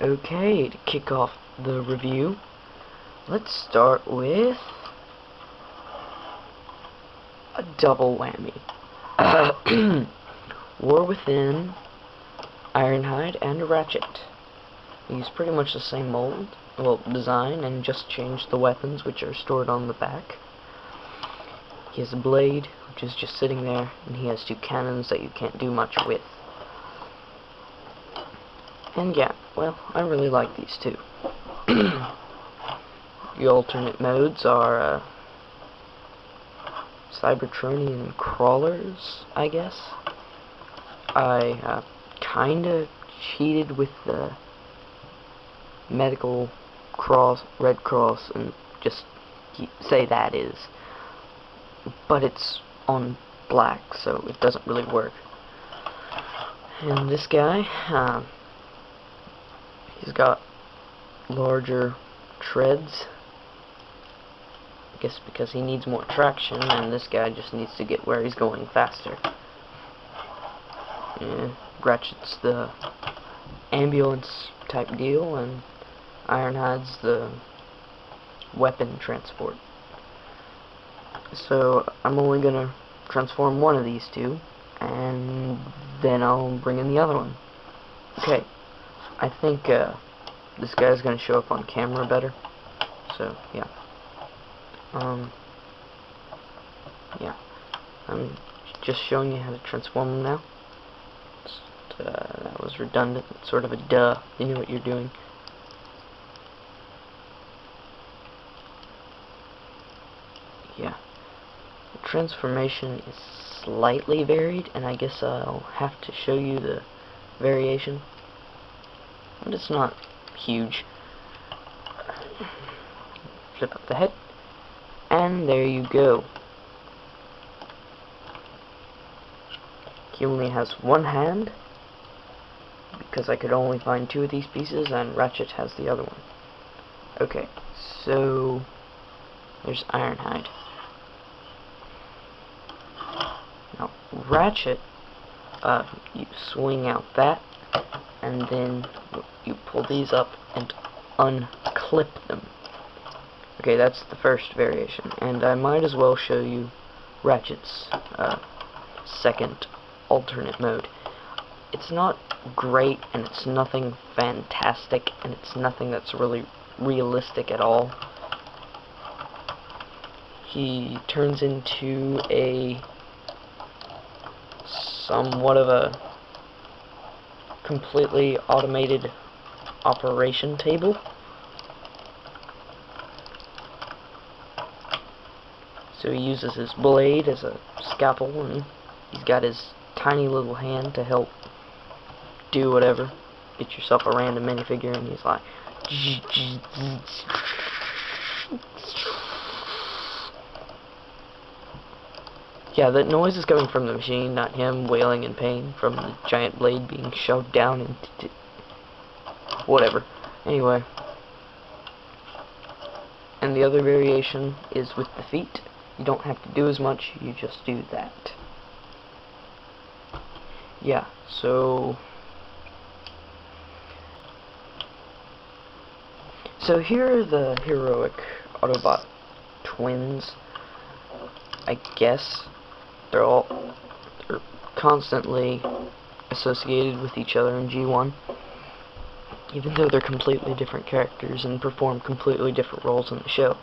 Okay, to kick off the review, let's start with a double whammy. War Within, IRonHide, and Ratchet. Use pretty much the same mold, well, design, and just change the weapons, which are stored on the back. He has a blade, which is just sitting there, and he has two cannons that you can't do much with. And yeah, well, I really like these two. The alternate modes are Cybertronian crawlers, I guess. I kinda cheated with the medical cross, Red Cross, and just say that is. But it's on black, so it doesn't really work. And this guy, he's got larger treads. I guess because he needs more traction, and this guy just needs to get where he's going faster. Yeah, Ratchet's the ambulance type deal, and IRonHide's the weapon transport. So I'm only gonna transform one of these two, and then I'll bring in the other one. Okay, I think this guy's gonna show up on camera better. So yeah. Yeah, I'm just showing you how to transform them now. That was redundant, sort of a duh. You knew what you're doing. Yeah, the transformation is slightly varied, and I guess I'll have to show you the variation. But it's not huge. Flip up the head. And there you go. He only has one hand, because I could only find two of these pieces, and Ratchet has the other one. Okay, so there's IRonHide. Now, Ratchet, you swing out that, and then you pull these up and unclip them. Okay, that's the first variation, and I might as well show you Ratchet's second alternate mode. It's not great, and it's nothing fantastic, and it's nothing that's really realistic at all. He turns into a somewhat of a completely automated operation table. So he uses his blade as a scalpel, and he's got his tiny little hand to help do whatever. Get yourself a random minifigure, and he's like... Yeah, that noise is coming from the machine, not him wailing in pain from the giant blade being shoved down into... whatever. Anyway. And the other variation is with the feet. You don't have to do as much, you just do that. Yeah, so here are the heroic Autobot twins. I guess they're constantly associated with each other in G1, even though they're completely different characters and perform completely different roles in the show.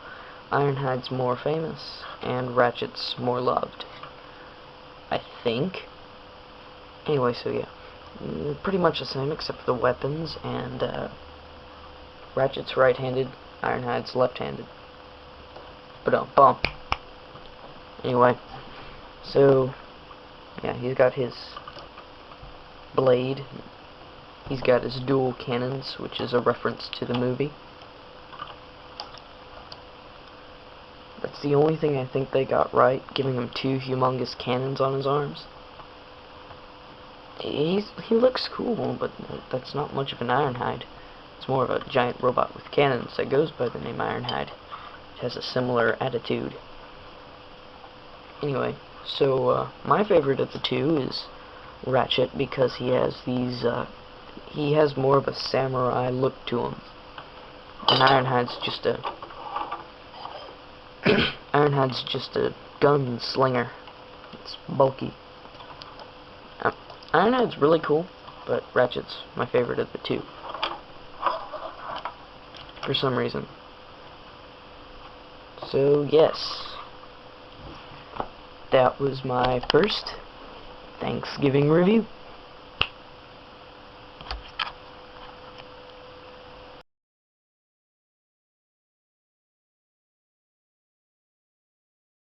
IRonHide's more famous, and Ratchet's more loved, I think. Anyway, so yeah, pretty much the same except for the weapons, and Ratchet's right-handed, IRonHide's left-handed. Ba-dum-bum. Anyway, so yeah, he's got his blade. He's got his dual cannons, which is a reference to the movie. That's the only thing I think they got right, giving him two humongous cannons on his arms. He looks cool, but that's not much of an IRonHide. It's more of a giant robot with cannons that goes by the name IRonHide. It has a similar attitude. Anyway, so my favorite of the two is Ratchet, because he has these he has more of a samurai look to him. And IRonHide's just a IRonHide's just a gunslinger. It's bulky. IRonHide's really cool, but Ratchet's my favorite of the two. For some reason. So yes, that was my first Thanksgiving review.